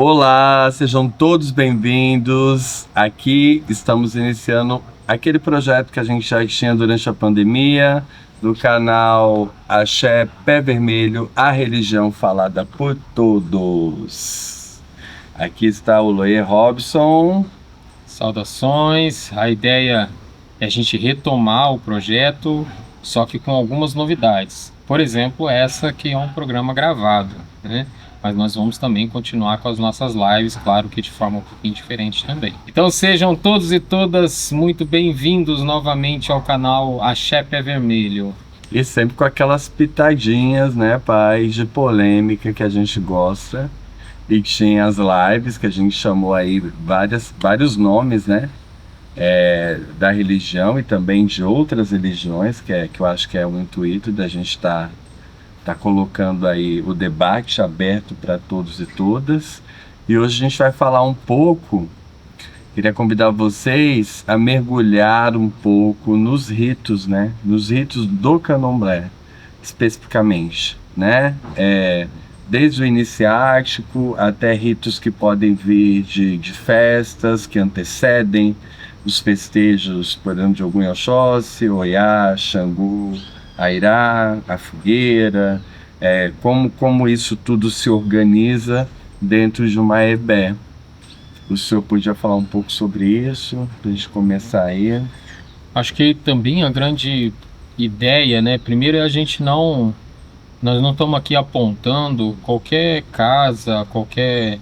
Olá, sejam todos bem-vindos. Aqui estamos iniciando aquele projeto que a gente já tinha durante a pandemia, do canal Axé Pé Vermelho, a religião falada por todos. Aqui está o Loyer Robson. Saudações, a ideia é a gente retomar o projeto, só que com algumas novidades. Por exemplo, essa que é um programa gravado, né? Mas nós vamos também continuar com as nossas lives, claro que de forma um pouquinho diferente também. Então sejam todos e todas muito bem-vindos novamente ao canal Axé Pé Vermelho. E sempre com aquelas pitadinhas, né, pai, de polêmica que a gente gosta. E tinha as lives que a gente chamou aí vários nomes, né? Da religião e também de outras religiões, que eu acho que é o intuito da gente tá colocando aí o debate aberto para todos e todas. E hoje a gente vai falar um pouco, queria convidar vocês a mergulhar um pouco nos ritos, né? Nos ritos do candomblé, especificamente, né? Desde o iniciático até ritos que podem vir de festas que antecedem os festejos, por exemplo, de Ogum e Oxóssi, Oiá, Xangu, Airá, a fogueira, como isso tudo se organiza dentro de uma ebé. O senhor podia falar um pouco sobre isso, para a gente começar aí? Acho que também a grande ideia, né? Primeiro é nós não estamos aqui apontando qualquer casa, qualquer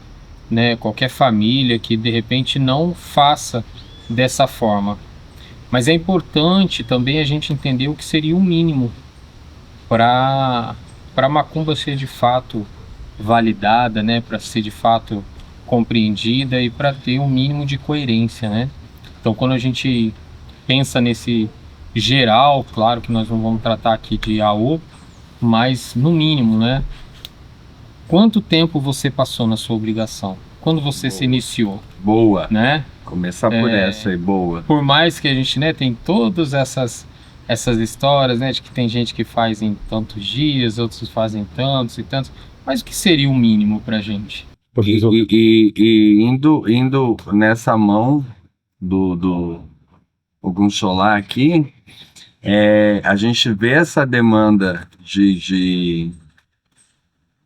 família que de repente não faça dessa forma. Mas é importante também a gente entender o que seria o mínimo para a macumba ser de fato validada, né? Para ser de fato compreendida e para ter um mínimo de coerência, né? Então, quando a gente pensa nesse geral, claro que nós não vamos tratar aqui de AO, mas no mínimo, né? Quanto tempo você passou na sua obrigação? Quando você se iniciou? Boa, Né? começar por essa aí, boa. Por mais que a gente, né, tem todas essas histórias, né, de que tem gente que faz em tantos dias, outros fazem tantos e tantos, mas o que seria o mínimo pra gente? E indo nessa mão do Ogum Xolá aqui, a gente vê essa demanda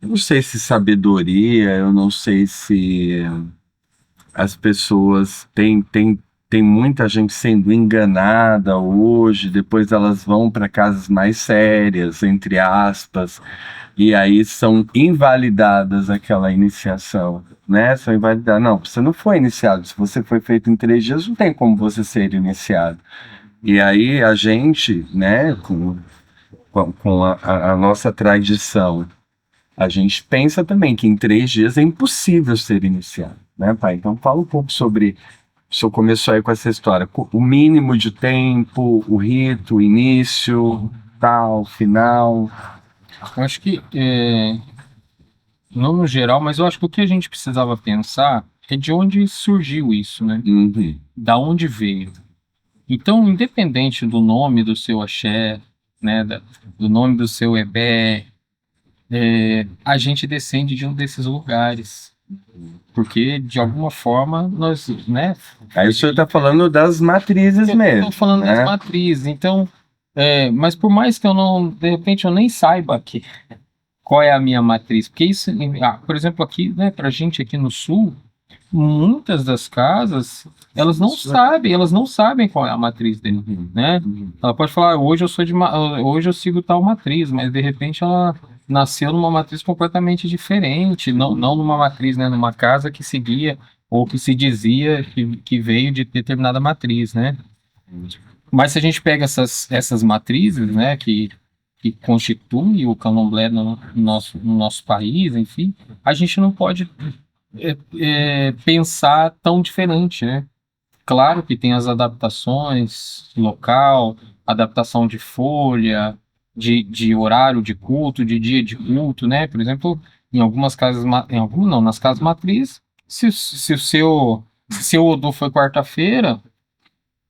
eu não sei se sabedoria, eu não sei se as pessoas tem muita gente sendo enganada hoje, depois elas vão para casas mais sérias, entre aspas, e aí são invalidadas aquela iniciação, né? São invalidadas. Não, você não foi iniciado. Se você foi feito em 3 dias, não tem como você ser iniciado. E aí a gente, né, com a nossa tradição, a gente pensa também que em 3 dias é impossível ser iniciado, né, pai? Então fala um pouco sobre. O senhor começou aí com essa história, o mínimo de tempo, o rito, o início, tal, final. Eu acho que, não no geral, mas eu acho que o que a gente precisava pensar é de onde surgiu isso, né? Uhum. Da onde veio. Então, independente do nome do seu axé, né, do nome do seu ebé, a gente descende de um desses lugares. Porque, de alguma forma, nós, né? Aí o senhor está falando das matrizes mesmo. Estou falando né? das matrizes. Então, mas por mais que eu não, de repente, eu nem saiba aqui qual é a minha matriz, porque isso, por exemplo, aqui, né, para gente aqui no sul, muitas das casas, elas não sabem qual é a matriz dele, né? Ela pode falar, hoje eu sigo tal matriz, mas de repente ela nasceu numa matriz completamente diferente, não numa matriz, né, numa casa que seguia ou que se dizia que veio de determinada matriz, né? Mas se a gente pega essas matrizes, né, que constituem o candomblé no nosso país, enfim, a gente não pode pensar tão diferente, né? Claro que tem as adaptações local, adaptação de folha, de horário de culto, de dia de culto, né? Por exemplo, em algumas casas, nas casas matrizes, se o seu Odu foi quarta-feira,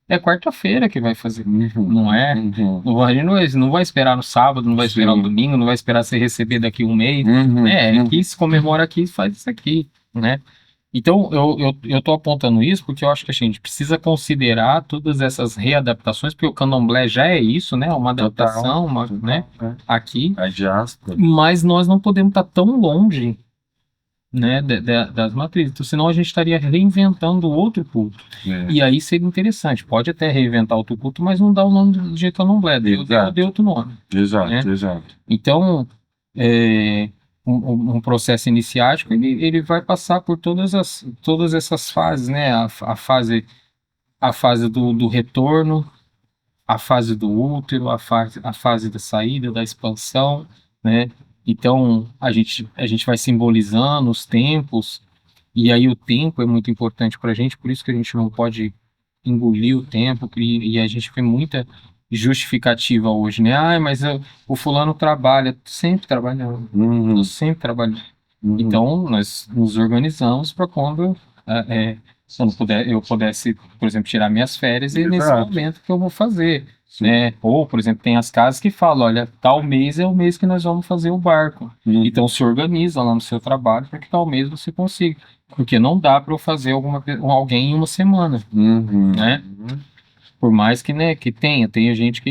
é quarta-feira que vai fazer, não é? Não vai esperar no sábado, não vai esperar no domingo, não vai esperar você receber daqui um mês. Aqui se comemora aqui, faz isso aqui. né? Então, eu tô apontando isso porque eu acho que a gente precisa considerar todas essas readaptações, porque o candomblé já é isso, né? Uma Total, adaptação, né? total, Aqui, a diáspora. mas nós não podemos estar tão longe, né, das matrizes, então, senão a gente estaria reinventando outro culto. É. E aí seria interessante, pode até reinventar outro culto, mas não dá o nome de candomblé, Exato. deu outro nome, né? Exato, exato. Então, é, um processo iniciático, ele vai passar por todas essas fases, né? A fase do retorno, a fase do útero, a fase da saída, da expansão, né? Então, a gente vai simbolizando os tempos, e aí o tempo é muito importante para a gente, por isso que a gente não pode engolir o tempo, e a gente vê muita justificativa hoje, né? Ah, mas o fulano trabalha, sempre trabalhando, Uhum, tô sempre trabalhando. uhum. Então, nós nos organizamos para quando se eu não puder, eu pudesse, por exemplo, tirar minhas férias e nesse Exato. momento que eu vou fazer, Sim. né? Ou, por exemplo, tem as casas que falam, olha, tal mês é o mês que nós vamos fazer o barco. Uhum. Então, se organiza lá no seu trabalho para que tal mês você consiga. Porque não dá para eu fazer alguém em uma semana, Uhum. né? Por mais que, né, que tem gente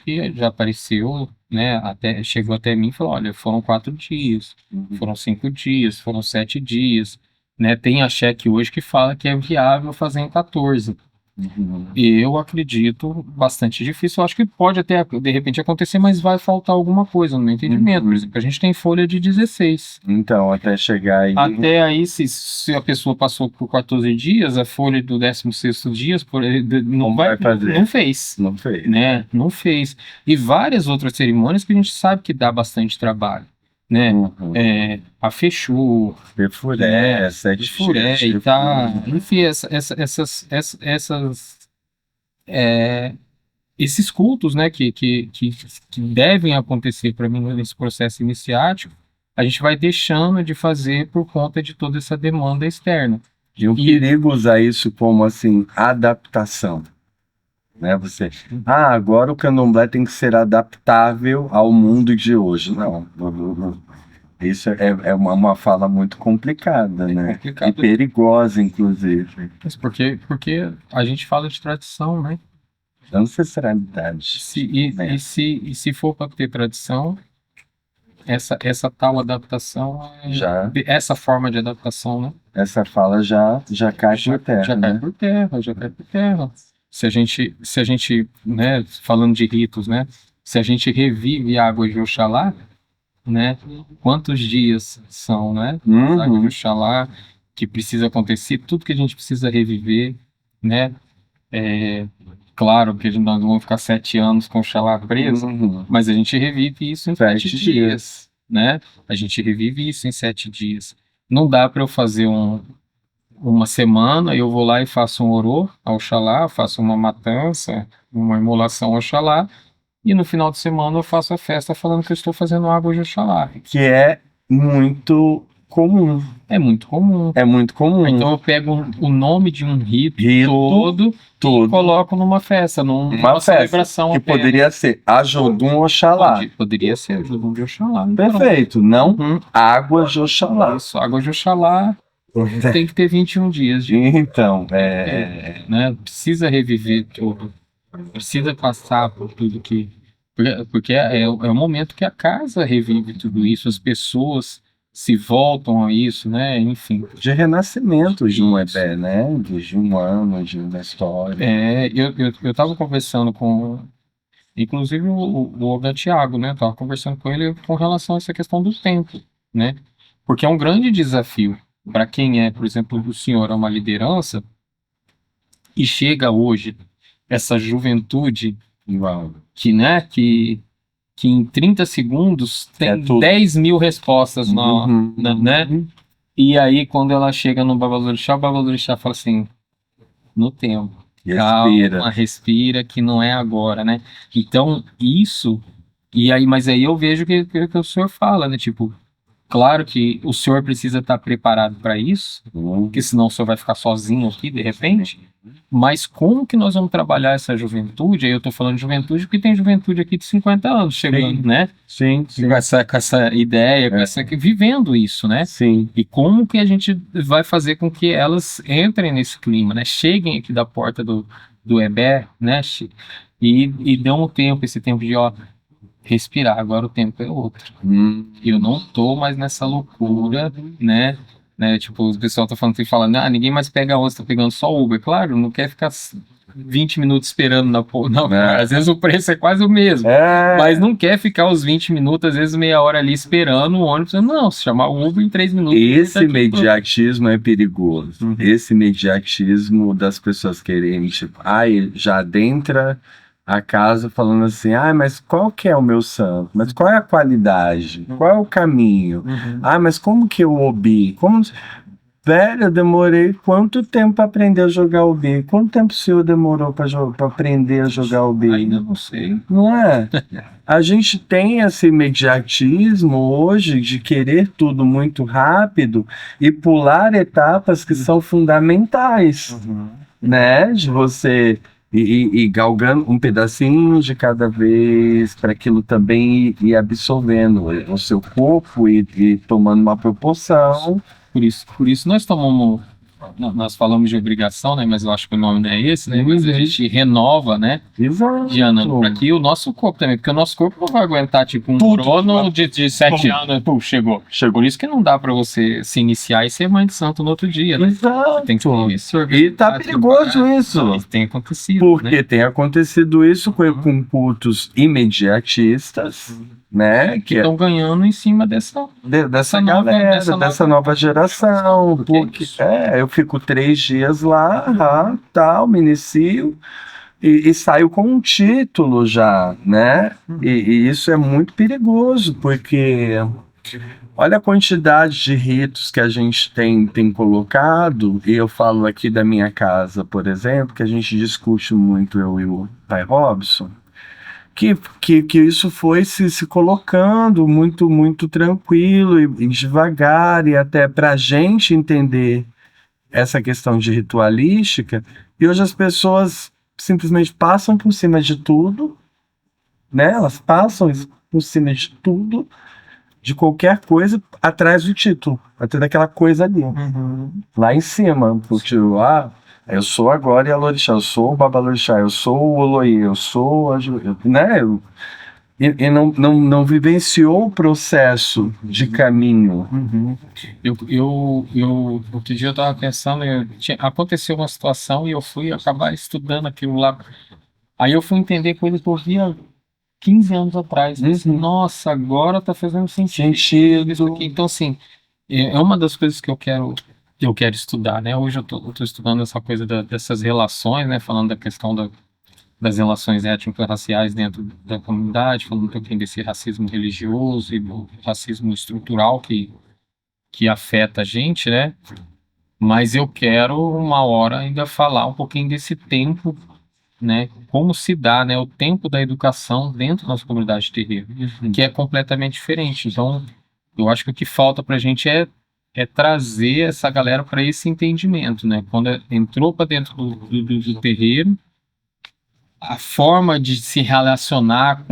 que já apareceu, né, até chegou até mim e falou, olha, foram 4 dias, Uhum. foram 5 dias, foram 7 dias, né? Tem a cheque hoje que fala que é viável fazer em 14. Uhum. E eu acredito bastante difícil. Eu acho que pode até de repente acontecer, mas vai faltar alguma coisa no meu entendimento. Por Uhum. exemplo, a gente tem folha de 16. Então, até chegar aí. Até aí, se a pessoa passou por 14 dias, a folha do 16º dia Não vai fazer. não fez, Não fez. né? Não fez. E várias outras cerimônias que a gente sabe que dá bastante trabalho, né? Uhum. A Fechou, Perfuré, né? sete Furé dias. e tá. Enfim, é, esses cultos, né, que devem acontecer para mim nesse processo iniciático, a gente vai deixando de fazer por conta de toda essa demanda externa. E o perigo usar isso como assim, adaptação. Né? Agora o candomblé tem que ser adaptável ao mundo de hoje. Não, isso é uma fala muito complicada, né? complicado. E perigosa, inclusive. Mas porque a gente fala de tradição, né? Ancestralidade. E se for para ter tradição, essa tal adaptação, essa forma de adaptação, né? Essa fala já cai por terra. Já cai por terra, já cai por terra. Se a gente, né, falando de ritos, né? Se a gente revive a água de Oxalá, né? Quantos dias são, né? A água de Oxalá que precisa acontecer, tudo que a gente precisa reviver, né? Claro que nós não vamos ficar 7 anos com o Oxalá preso, mas a gente revive isso em 7 dias, né? A gente revive isso em 7 dias. Não dá para eu fazer uma semana, eu vou lá e faço um orô ao Oxalá, faço uma matança, uma imolação ao Oxalá, e no final de semana eu faço a festa falando que eu estou fazendo água de Oxalá. Que é muito comum. É muito comum. É muito comum. Então eu pego o nome de um rito todo e coloco numa festa, numa celebração que apenas. poderia ser Ajodum Oxalá. Poderia ser Ajodum de Oxalá. Perfeito, não água de Oxalá. Isso, água de Oxalá tem que ter 21 dias. Então, né? Precisa reviver tudo. Precisa passar por tudo que... Porque é o momento que a casa revive tudo isso, as pessoas se voltam a isso, né? Enfim. De renascimento de um Ebé, né? De um ano, da história. Eu estava conversando com... Inclusive o Olga Thiago, né? Estava conversando com ele com relação a essa questão do tempo, né? Porque é um grande desafio para quem é, por exemplo, o senhor é uma liderança e chega hoje essa juventude que, né, que em 30 segundos tem 10 mil respostas, né? E aí, quando ela chega no Babalorixá, o Babalorixá fala assim, no tempo, calma, respira, que não é agora, né? Então, isso... mas aí eu vejo que o senhor fala, né? Tipo, Claro que o senhor precisa estar preparado para isso, Uhum. porque senão o senhor vai ficar sozinho aqui de repente. Mas como que nós vamos trabalhar essa juventude? Aí eu estou falando de juventude porque tem juventude aqui de 50 anos chegando, Sim. né? Sim, sim. Com essa ideia, vivendo isso, né? Sim. E como que a gente vai fazer com que elas entrem nesse clima, né? Cheguem aqui da porta do EBE, né? E dão um tempo, esse tempo de, ó, respirar, agora o tempo é outro. Eu não tô mais nessa loucura, né? Tipo, o pessoal tá falando, ah, ninguém mais pega ônibus, tá pegando só Uber. Claro, não quer ficar 20 minutos esperando às vezes o preço é quase o mesmo. Mas não quer ficar os 20 minutos, às vezes meia hora ali esperando o ônibus. Não, se chamar o Uber em 3 minutos. Esse imediatismo é perigoso. Uhum. Esse imediatismo das pessoas quererem, tipo, já adentra a casa falando assim, mas qual que é o meu santo? Mas qual é a qualidade? Qual é o caminho? Mas como que eu ouvi? Velho, eu demorei quanto tempo para aprender a jogar o B? Quanto tempo o senhor demorou para aprender a jogar o B? Ainda não sei. Não é? A gente tem esse imediatismo hoje de querer tudo muito rápido e pular etapas que são fundamentais, né? De você ir galgando um pedacinho de cada vez para aquilo também ir absorvendo o seu corpo e tomando uma proporção. Por isso nós falamos de obrigação, né? Mas eu acho que o nome não é esse, né? Mas a gente renova, né? Exato. Diana, para que o nosso corpo também, porque o nosso corpo não vai aguentar tipo um crono de 7 anos, pô, chegou. Por isso que não dá para você se iniciar e ser mãe de santo no outro dia, né? Exato. Tem que E tá perigoso isso. Tem acontecido. Porque né? tem acontecido isso com cultos imediatistas, né? Que estão ganhando em cima dessa galera, dessa nova geração. Porque eu fico 3 dias lá, tal, me inicio e saio com um título já, né? E isso é muito perigoso, porque olha a quantidade de ritos que a gente tem colocado, e eu falo aqui da minha casa, por exemplo, que a gente discute muito, eu e o pai Robson, que isso foi se colocando muito, muito tranquilo e devagar, e até para a gente entender essa questão de ritualística, e hoje as pessoas simplesmente passam por cima de tudo, né? Elas passam por cima de tudo, de qualquer coisa, atrás do título, até daquela coisa ali, lá em cima, porque eu sou agora Yalorixá, eu sou o Babalorixá, eu sou o Oloí, eu sou né? E não vivenciou o processo de caminho. Outro dia eu estava pensando, aconteceu uma situação e eu fui acabar estudando aquilo lá. Aí eu fui entender coisas que eu via 15 anos atrás. Nossa, agora tá fazendo sentido isso aqui. Então, assim, é uma das coisas que eu quero estudar, né? Hoje eu tô estudando essa coisa dessas relações, né? Falando da questão das relações étnico-raciais dentro da comunidade, falando um pouquinho desse racismo religioso e do racismo estrutural que afeta a gente, né? Mas eu quero uma hora ainda falar um pouquinho desse tempo, né? Como se dá, né? O tempo da educação dentro da nossa comunidade de terreiro, que é completamente diferente. Então, eu acho que o que falta para a gente é trazer essa galera para esse entendimento, né? Quando entrou para dentro do terreiro, a forma de se relacionar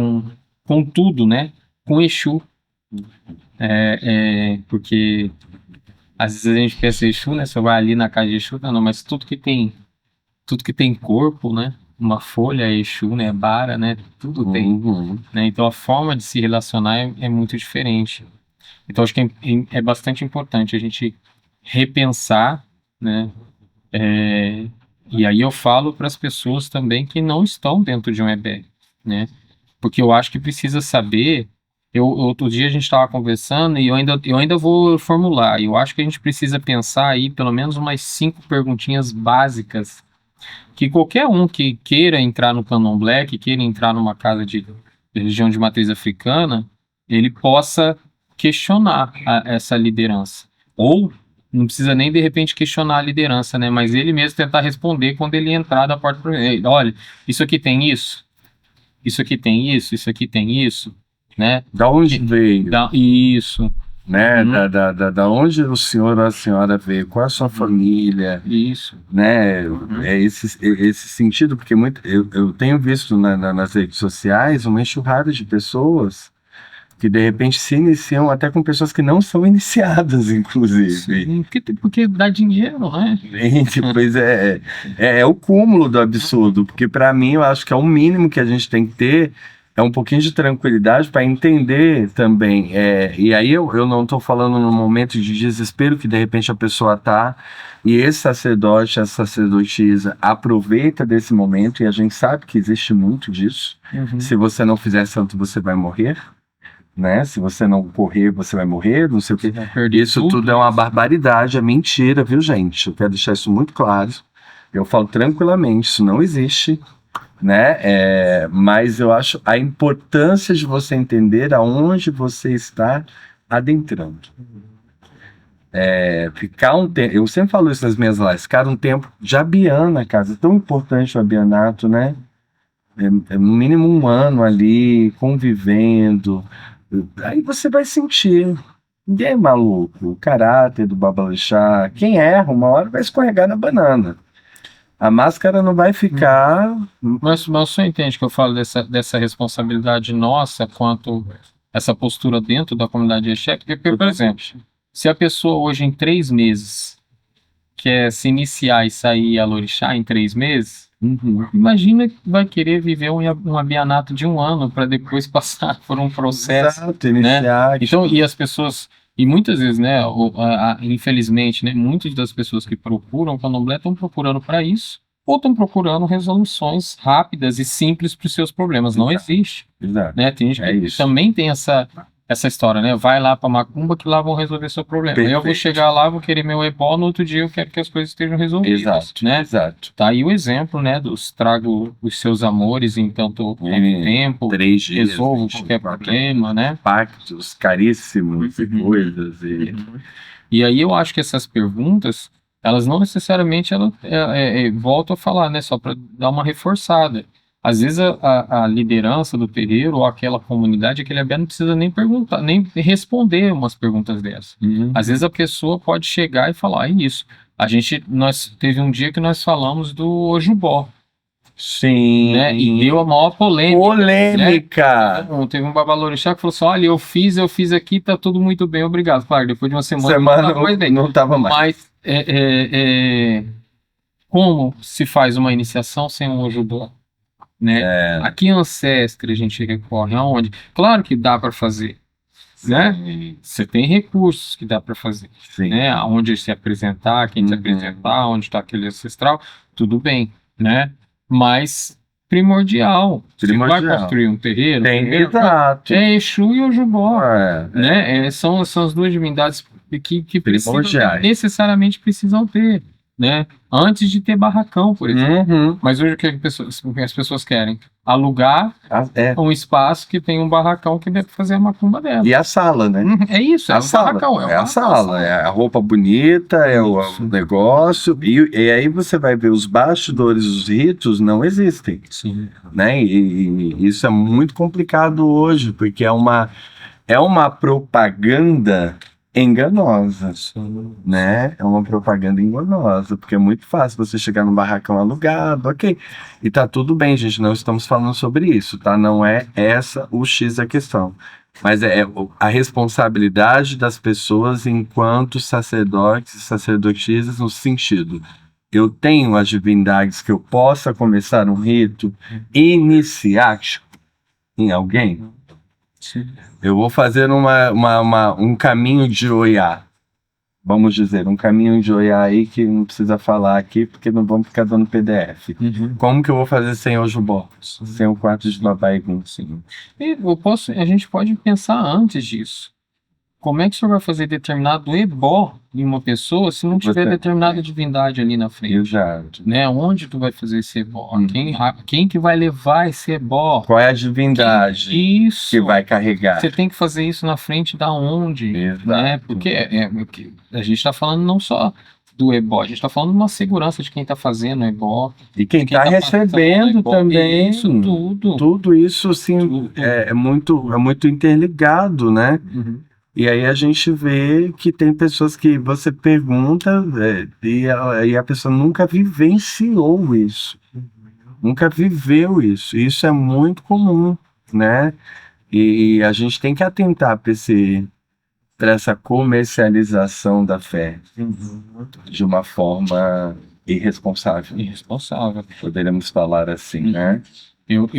com tudo, né? Com Exu. Porque às vezes a gente pensa em Exu, né? Você vai ali na casa de Exu, não, mas tudo que tem corpo, né? Uma folha é Exu, né? Bara, né? Tudo tem. Né? Então a forma de se relacionar é muito diferente. Então acho que é bastante importante a gente repensar, né? E aí eu falo para as pessoas também que não estão dentro de um EBE, né? Porque eu acho que precisa saber. Outro dia a gente estava conversando e eu ainda vou formular. Eu acho que a gente precisa pensar aí pelo menos umas 5 perguntinhas básicas que qualquer um que queira entrar no Candomblé, que queira entrar numa casa de religião de matriz africana, ele possa questionar essa liderança. Ou não precisa nem de repente questionar a liderança, né? Mas ele mesmo tentar responder quando ele entrar da porta para ele. Olha, isso aqui tem isso, isso aqui tem isso, isso aqui tem isso, né? Da onde veio? Isso. né? Uhum. Da onde o senhor ou a senhora veio, qual a sua família, Isso. né? É esse sentido, porque eu tenho visto nas redes sociais uma enxurrada de pessoas que de repente se iniciam até com pessoas que não são iniciadas, inclusive. Sim, porque dá dinheiro, né? Gente, pois é o cúmulo do absurdo, porque para mim eu acho que é o mínimo que a gente tem que ter, é um pouquinho de tranquilidade para entender também. E aí eu não estou falando no momento de desespero que de repente a pessoa tá, e esse sacerdote, essa sacerdotisa aproveita desse momento, e a gente sabe que existe muito disso. Uhum. Se você não fizer santo, você vai morrer. Né? Se você não correr, você vai morrer, não sei o que. Vai perder Isso tudo é uma barbaridade, é mentira, viu, gente? Eu quero deixar isso muito claro. Eu falo tranquilamente, isso não existe, né? Mas eu acho a importância de você entender aonde você está adentrando. Ficar um tempo, eu sempre falo isso nas minhas lives, ficar um tempo de abiana, casa, é tão importante o abianato, né? No mínimo um ano ali, convivendo. Aí você vai sentir. Ninguém é maluco. O caráter do babalixá. Quem erra, uma hora vai escorregar na banana. A máscara não vai ficar. Mas o senhor entende que eu falo dessa responsabilidade nossa quanto essa postura dentro da comunidade Exé? Porque, por exemplo, se a pessoa hoje em 3 meses quer se iniciar e sair a Lorixá em 3 meses, imagina que vai querer viver um abianato de 1 ano para depois passar por um processo. Exato, iniciar. Então, e as pessoas, e muitas vezes, né, infelizmente, né, muitas das pessoas que procuram o candomblé estão procurando para isso, ou estão procurando resoluções rápidas e simples para os seus problemas. Não existe, Exato. né? Tem gente que isso. também tem essa história, né? Vai lá para Macumba que lá vão resolver seu problema. Perfeito. Eu vou chegar lá, vou querer meu ebó, no outro dia eu quero que as coisas estejam resolvidas. Exato, né? exato. Tá aí o exemplo, né, dos trago os seus amores em tanto tempo, 3 dias, resolvo 24 qualquer problema, né? pactos caríssimos e coisas. E aí eu acho que essas perguntas, elas não necessariamente volto a falar, né? Só para dar uma reforçada. Às vezes a liderança do terreiro ou aquela comunidade, aquele abiá não precisa nem perguntar, nem responder umas perguntas dessas. Às vezes a pessoa pode chegar e falar, é isso. Nós teve um dia que nós falamos do Ojubó, Sim. né? E deu a maior polêmica. Polêmica! Né? Então, teve um babalorixá que falou assim, olha, eu fiz aqui, tá tudo muito bem, obrigado. Claro, depois de uma semana não tava mais bem. Não tava mais. Mas como se faz uma iniciação sem um Ojubó? Né? Aqui em Ancestre a gente recorre aonde? Claro que dá para fazer, né? Você tem recursos que dá para fazer, Sim. né? Aonde se apresentar, quem se apresentar, onde está aquele ancestral, tudo bem, né? Mas primordial. Você vai construir um terreiro, exato. é Exu e Ojubó, né? São as duas divindades que necessariamente precisam ter, né? Antes de ter barracão, por exemplo. Mas hoje o que as pessoas querem? Alugar um espaço que tem um barracão que deve fazer a macumba dela. E a sala, né? É isso, a sala, barracão. A sala, é a roupa bonita, é o negócio. E aí você vai ver os bastidores, os ritos não existem. Sim. Né? E isso é muito complicado hoje, porque é uma propaganda enganosa, né? É uma propaganda enganosa, porque é muito fácil você chegar num barracão alugado, ok? E tá tudo bem, gente, não estamos falando sobre isso, tá? Não é essa o X da questão. Mas é a responsabilidade das pessoas enquanto sacerdotes e sacerdotisas no sentido, eu tenho as divindades que eu possa começar um rito iniciático em alguém? Sim. Eu vou fazer um caminho de Oiá. Vamos dizer, um caminho de Oiá aí que não precisa falar aqui, porque não vamos ficar dando PDF. Como que eu vou fazer sem Ojubó? Sem o quarto de Babá Egum? E a gente pode pensar antes disso. Como é que o senhor vai fazer determinado ebó em uma pessoa se não tiver determinada divindade ali na frente? Exato. Né? Onde tu vai fazer esse ebó? Quem que vai levar esse ebó? Qual é a divindade que vai carregar? Você tem que fazer isso na frente da onde? Exato. Né? Porque a gente está falando não só do ebó, a gente está falando de uma segurança de quem está fazendo o ebó. E quem está recebendo também. Isso tudo. Tudo isso, assim, é muito interligado, né? E aí a gente vê que tem pessoas que você pergunta, e a pessoa nunca vivenciou isso, nunca viveu isso. Isso é muito comum, né? E a gente tem que atentar para essa comercialização da fé de uma forma irresponsável. Irresponsável. Poderíamos falar assim, né? Eu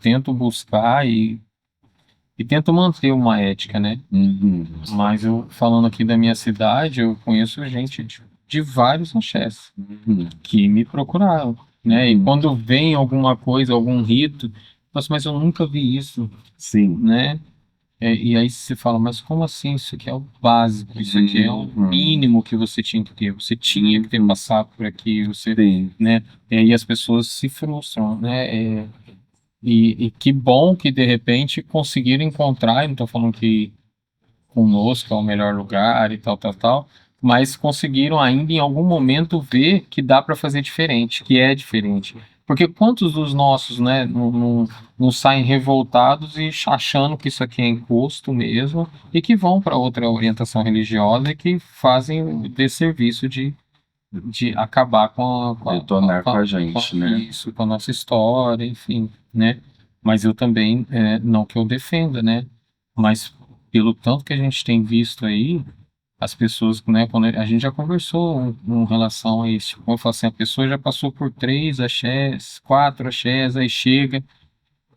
tento buscar e tento manter uma ética, né? Uhum. Mas eu, falando aqui da minha cidade, eu conheço gente de vários axés Uhum. que me procuraram, né? E Uhum. quando vem alguma coisa, algum rito, nossa, mas eu nunca vi isso, Sim. né? E aí você fala, mas como assim? Isso aqui é o básico, isso aqui é o mínimo que você tinha que ter. Você tinha que ter passado por aqui, você, Sim. né? E aí as pessoas se frustram, né? E que bom que de repente conseguiram encontrar, eu não estou falando que conosco é o melhor lugar e tal, tal, tal, mas conseguiram ainda em algum momento ver que dá para fazer diferente, que é diferente. Porque quantos dos nossos, né, não saem revoltados e achando que isso aqui é encosto mesmo e que vão para outra orientação religiosa e que fazem o desserviço de acabar Detonar com a gente, né? isso, com a nossa história, enfim, né? Mas eu também, não que eu defenda, né? Mas pelo tanto que a gente tem visto aí, as pessoas, né? Quando a gente já conversou com relação a isso, como eu falo assim, a pessoa já passou por 3 axés, 4 axés, aí chega,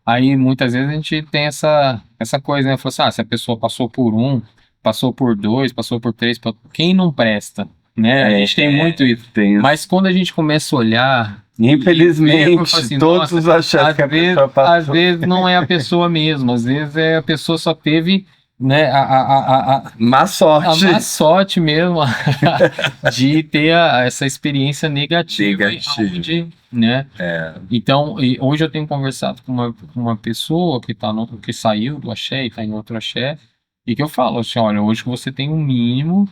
aí muitas vezes a gente tem essa coisa, né? Fala assim, se a pessoa passou por um, passou por dois, passou por três, quem não presta, né? A gente tem muito isso. Tem. Mas quando a gente começa a olhar, Infelizmente, eu falo assim, todos nossa, os axés que a pessoa às passou. vezes não é a pessoa mesmo, às vezes é a pessoa só teve, né, Má a sorte. má sorte mesmo de ter essa experiência negativa, onde, né? Então, hoje eu tenho conversado com uma pessoa que que saiu do axé e está em outro axé, e que eu falo assim, olha, hoje você tem um mínimo,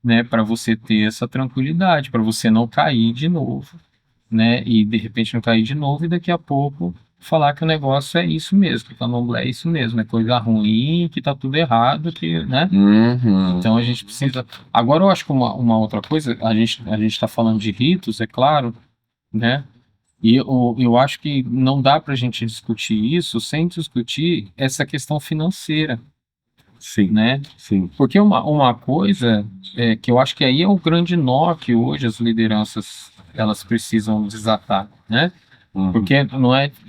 né, para você ter essa tranquilidade, para você não cair de novo, né? E de repente não cair de novo e daqui a pouco falar que o negócio é isso mesmo, que o candomblé é isso mesmo, é coisa ruim, que tá tudo errado, que, né? Uhum. Então a gente precisa. Agora eu acho que uma outra coisa, a gente está falando de ritos, é claro, né? E eu acho que não dá para a gente discutir isso sem discutir essa questão financeira, Sim, né? sim. Porque uma coisa que eu acho que aí é o grande nó que hoje as lideranças elas precisam desatar, né? Uhum. Porque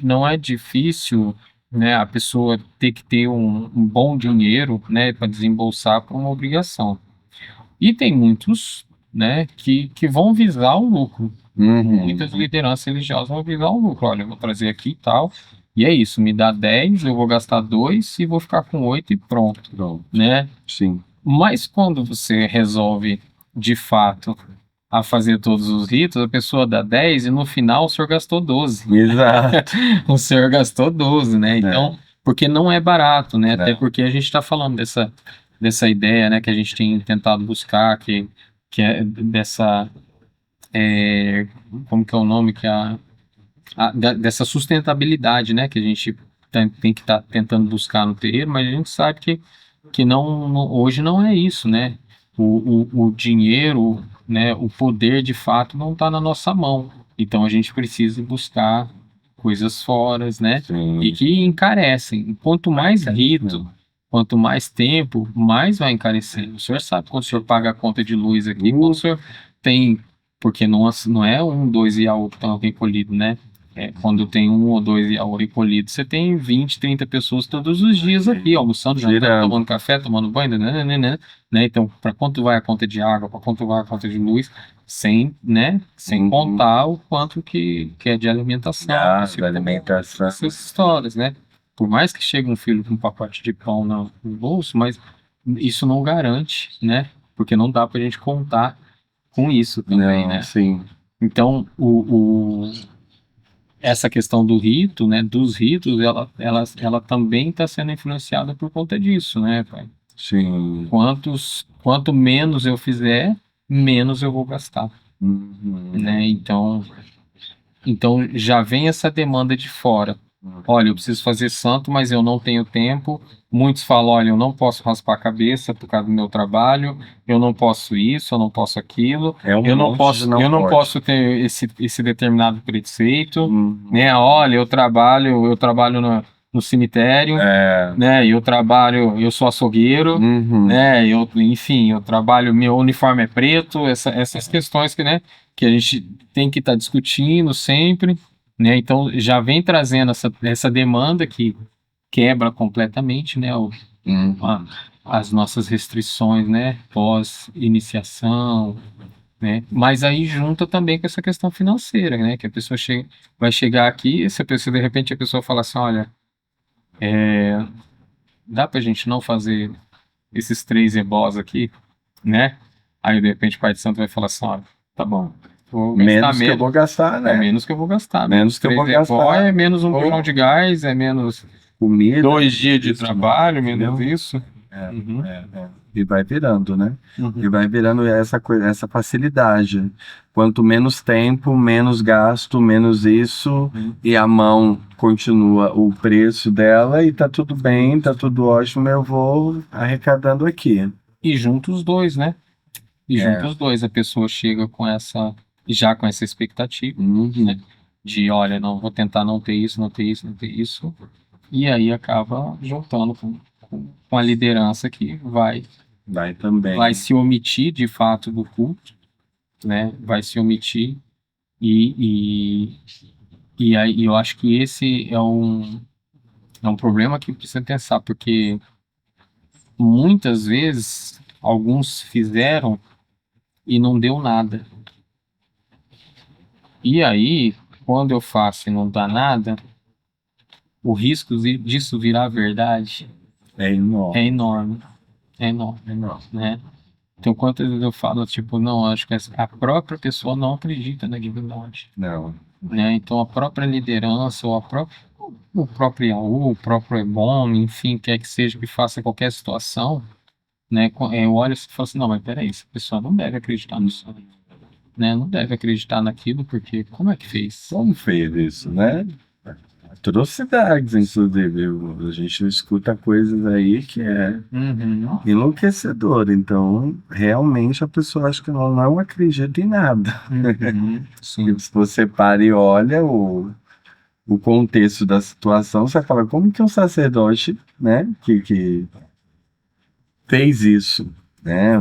não é difícil, né, a pessoa ter que ter um bom dinheiro, né, para desembolsar para uma obrigação. E tem muitos, né, que vão visar o lucro. Uhum. Muitas lideranças religiosas vão visar o lucro. Olha, eu vou trazer aqui e tal. E é isso, me dá 10, eu vou gastar 2 e vou ficar com 8 e pronto, Pronto. né? Sim. Mas quando você resolve, de fato, a fazer todos os ritos, a pessoa dá 10 e no final o senhor gastou 12. Exato. O senhor gastou 12, né? Então, porque não é barato, né? Até Não. porque a gente está falando dessa ideia, né, que a gente tem tentado buscar, que é dessa, como que é o nome, que é dessa sustentabilidade, né, que a gente tem que estar tentando buscar no terreiro, mas a gente sabe que hoje não é isso, né? O dinheiro, né, o poder de fato não está na nossa mão. Então a gente precisa buscar coisas fora, né? Sim. E que encarecem. Quanto mais rito, quanto mais tempo, mais vai encarecer. O senhor sabe quando o senhor paga a conta de luz aqui, quando o senhor tem, porque não é um, dois IAU que estão recolhidos, né? Quando tem um ou dois IAU recolhidos, você tem 20, 30 pessoas todos os dias aqui, almoçando, jantando, tomando café, tomando banho, né? Então, para quanto vai a conta de água, para quanto vai a conta de luz, sem contar o quanto que é de alimentação, De alimentação. essas histórias, né? Por mais que chegue um filho com um pacote de pão no bolso, mas isso não garante, né? Porque não dá pra gente contar com isso também, Não, né? sim. Então, essa questão do rito, né, dos ritos, ela também está sendo influenciada por conta disso, né, pai? Sim. Quanto menos eu fizer, menos eu vou gastar, Uhum. né? Então já vem essa demanda de fora, Olha, eu preciso fazer santo, mas eu não tenho tempo. Muitos falam, olha, eu não posso raspar a cabeça por causa do meu trabalho, eu não posso isso, eu não posso aquilo, É um eu não monte de posso, não eu não pode. posso ter esse determinado preceito, Uhum. né? Olha, eu trabalho no cemitério, É. né? Eu sou açougueiro, Uhum. né? Enfim, eu trabalho, meu uniforme é preto, essas questões que a gente tem que estar discutindo sempre, né? Então já vem trazendo essa demanda que quebra completamente, né? Uhum. As nossas restrições, né? Pós-iniciação, né? Mas aí junta também com essa questão financeira, né? Que a pessoa vai chegar aqui, e se a pessoa, de repente a pessoa fala assim, olha, dá pra gente não fazer esses 3 ebós aqui, né? Aí de repente o Pai de Santo vai falar assim, olha, tá bom, vou gastar Menos que eu vou gastar, é né? menos que eu vou gastar. Menos que eu 3 vou ebó gastar. é menos um Ou bujão de gás, é menos comida. 2 dias de isso, trabalho, menos entendeu? isso. É, Uhum, é. E vai virando, né? E uhum. vai virando essa coisa, essa facilidade. Quanto menos tempo, menos gasto, menos isso, Uhum. e a mão continua o preço dela e tá tudo bem, tá tudo ótimo, eu vou arrecadando aqui. E junto os dois, né? E junto É. os dois, a pessoa chega já com essa expectativa, Uhum. né? De, olha, não, vou tentar não ter isso, não ter isso, não ter isso. E aí acaba juntando com a liderança que Vai também. vai se omitir de fato do culto, né? Vai se omitir e, e aí eu acho que esse é um problema que precisa pensar, porque muitas vezes alguns fizeram e não deu nada. E aí, quando eu faço e não dá nada, o risco disso virar verdade É enorme. é enorme. É enorme, É enorme. né? Então, quantas vezes eu falo, tipo, não, acho que a própria pessoa não acredita na divindade, Não. né? Então, a própria liderança, ou o próprio Iaú, o próprio Ebom, enfim, quer que seja que faça qualquer situação, né? Eu olho e falo assim, não, mas peraí, essa pessoa não deve acreditar nisso, né? Não deve acreditar naquilo, porque como é que fez? Como fez isso, né? Atrocidades, inclusive. A gente escuta coisas aí que é Uhum, enlouquecedor. Então, realmente a pessoa acha que ela não acredita em nada. uhum, sim. E se você para e olha o contexto da situação, você fala, como que um sacerdote, né, que fez isso, né?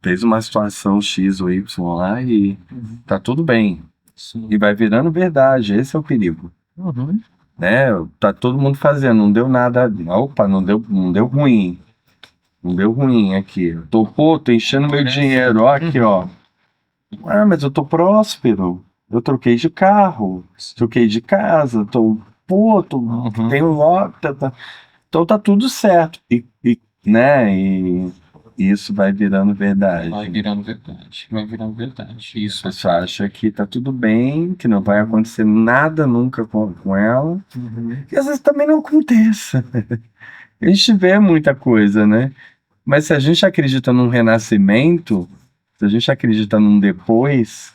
Fez uma situação X ou Y lá e Uhum, tá tudo bem. sim. E vai virando verdade, esse é o perigo. Uhum, Né? Tá todo mundo fazendo, não deu nada. Opa, não deu ruim. Não deu ruim aqui. Tô enchendo meu Parece. dinheiro, ó, aqui, ó. Ah, mas eu tô próspero. Eu troquei de carro, troquei de casa, Uhum. tenho lote, então tá tudo certo. Né? E isso vai virando verdade. Vai virando verdade, vai virando verdade. A Isso. pessoa acha que tá tudo bem, que não vai acontecer nada nunca com ela. Uhum. E às vezes também não aconteça. A gente vê muita coisa, né? Mas se a gente acredita num renascimento, se a gente acredita num depois,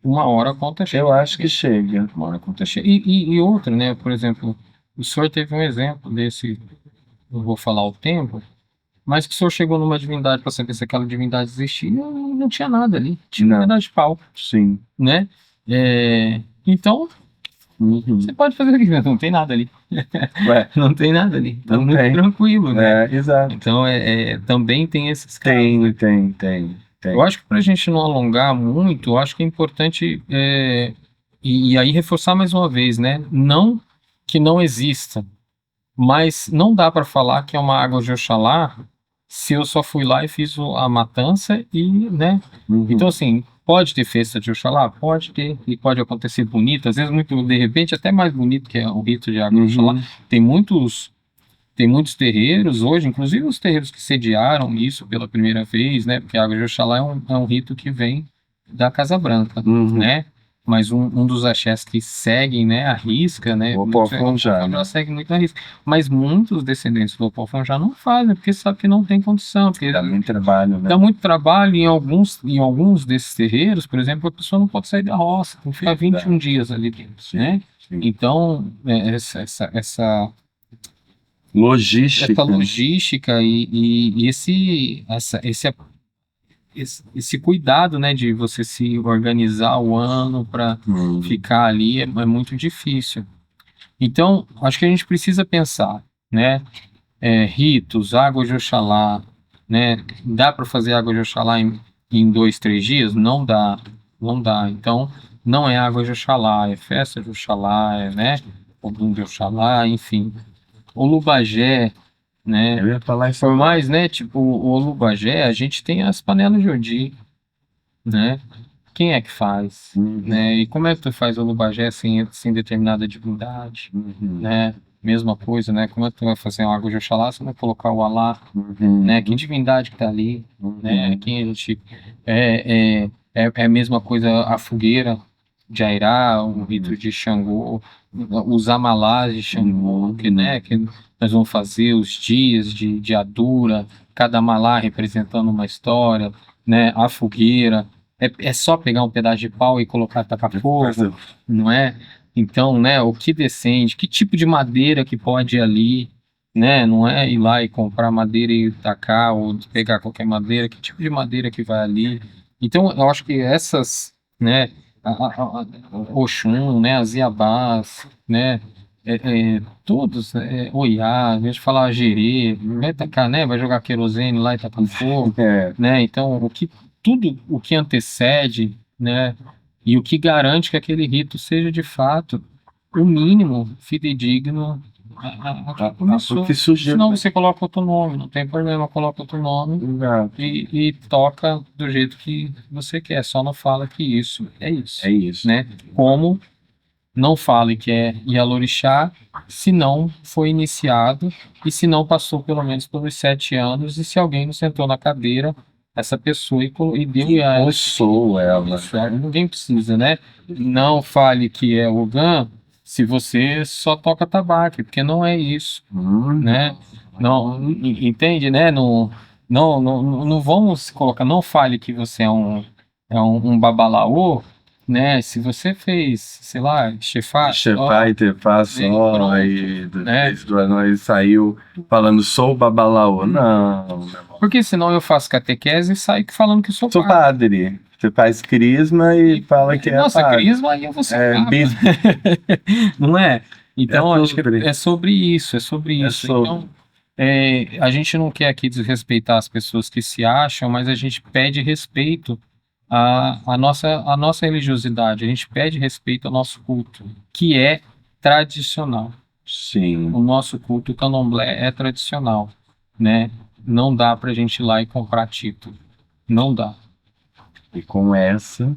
Uma hora a conta chega. eu acho que chega. Uma hora a conta chega. E outra, né? Por exemplo, o senhor teve um exemplo desse, não vou falar o tempo, mas que o senhor chegou numa divindade para saber se aquela divindade existia e não tinha nada ali. Tinha um Não. pedaço de pau, Sim. né? Então, Uhum. você pode fazer o que quiser, não tem nada ali. Ué, Não tem nada ali. Tá Não muito tem. tranquilo, né? exato. Então, também tem esses casos. Tem. Eu acho que para a gente não alongar muito, eu acho que é importante, e aí reforçar mais uma vez, né? Não que não exista, mas não dá para falar que é uma água de Oxalá se eu só fui lá e fiz a matança e, né? Uhum. Então, assim, pode ter festa de Oxalá? Pode ter, e pode acontecer bonito, às vezes muito, de repente, até mais bonito que é o rito de água de Oxalá. Uhum. Tem muitos terreiros hoje, inclusive os terreiros que sediaram isso pela primeira vez, né? Porque a água de Oxalá é um rito que vem da Casa Branca, Uhum. né? mas um dos axés que seguem, né, a risca, né, O Opoafonjá, né? segue muito a risca, mas muitos descendentes do Opoafonjá não fazem, porque sabe que não tem condição, porque Dá muito trabalho, né? dá muito trabalho em alguns desses terreiros, por exemplo, a pessoa não pode sair da roça, tem que ficar 21 dias ali dentro, né? Sim. Então, essa Logística, né? logística e esse cuidado, né, de você se organizar o ano para ficar ali é muito difícil. Então, acho que a gente precisa pensar, né, ritos, água de Oxalá, né, dá para fazer água de Oxalá em 2, 3 dias? Não dá, não dá. Então, não é água de Oxalá, é festa de Oxalá, né, Ogum de Oxalá, enfim. Olubagé, né, Eu ia falar isso. por mais, né, tipo, o Olubagé, a gente tem as panelas de Odi, né? Quem é que faz, né? E como é que tu faz Olubagé sem determinada divindade, né? Mesma coisa, né? Como é que tu vai fazer uma água de Oxalá, você vai colocar o Alá, né? Que divindade que tá ali, né? Quem a gente... É a mesma coisa a fogueira de Airá, o rito de Xangô, os amalás de Xangô, que, né? Que nós vamos fazer os dias de Adura, cada amalá representando uma história, né? A fogueira. É só pegar um pedaço de pau e colocar, tacar fogo, não é? Então, né, o que descende, que tipo de madeira que pode ir ali, né? Não é ir lá e comprar madeira e tacar, ou pegar qualquer madeira, que tipo de madeira que vai ali. Então, eu acho que essas, né, Oxum, né, as Iabás, né, todos, Oiá, a gente falar Gerê, vai tacar, né, vai jogar querosene lá e tacar fogo, né? Então, tudo o que antecede, né, e o que garante que aquele rito seja de fato o mínimo fidedigno a que começou. Porque surgiu, Senão né? você coloca outro nome, não tem problema, coloca outro nome Exato. e toca do jeito que você quer, só não fala que isso é isso, É isso. né? Como não fale que é Ialorixá se não foi iniciado e se não passou pelo menos pelos 7 anos e se alguém não sentou na cadeira essa pessoa e deu E a ela. sou ela. Isso, ninguém precisa, né? Não fale que é Ogã se você só toca tabaco, porque não é isso, né? Não, entende, né? Não vamos colocar, não fale que você é um babalaô, né? Se você fez, sei lá, chefar, Chefar e tefar só, pronto, aí né? desde o ano ele saiu falando sou babalaô. Não, meu irmão. Porque senão eu faço catequese e saio falando que sou Sou padre. Você faz crisma e fala que é nossa, padre. crisma aí eu vou ser papa. Bispo. Não é? Então, acho que sobre. é sobre isso, é sobre É isso. sobre. Então, a gente não quer aqui desrespeitar as pessoas que se acham, mas a gente pede respeito à nossa religiosidade, a gente pede respeito ao nosso culto, que é tradicional. Sim. O nosso culto candomblé é tradicional, né? Não dá pra gente ir lá e comprar título. Não dá. E com essa,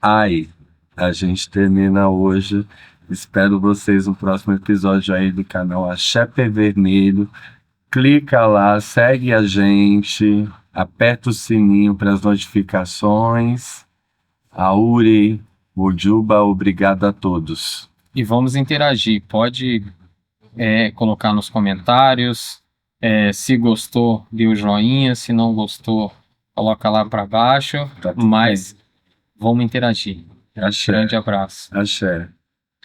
a gente termina hoje. Espero vocês no próximo episódio aí do canal Axé Pé Vermelho. Clica lá, segue a gente, aperta o sininho para as notificações. Auri, Mojuba, obrigado a todos. E vamos interagir. Pode colocar nos comentários. Se gostou, dê o joinha. Se não gostou, coloca lá para baixo. Tá tudo Mas vamos interagir. Axé. Grande abraço. Axé.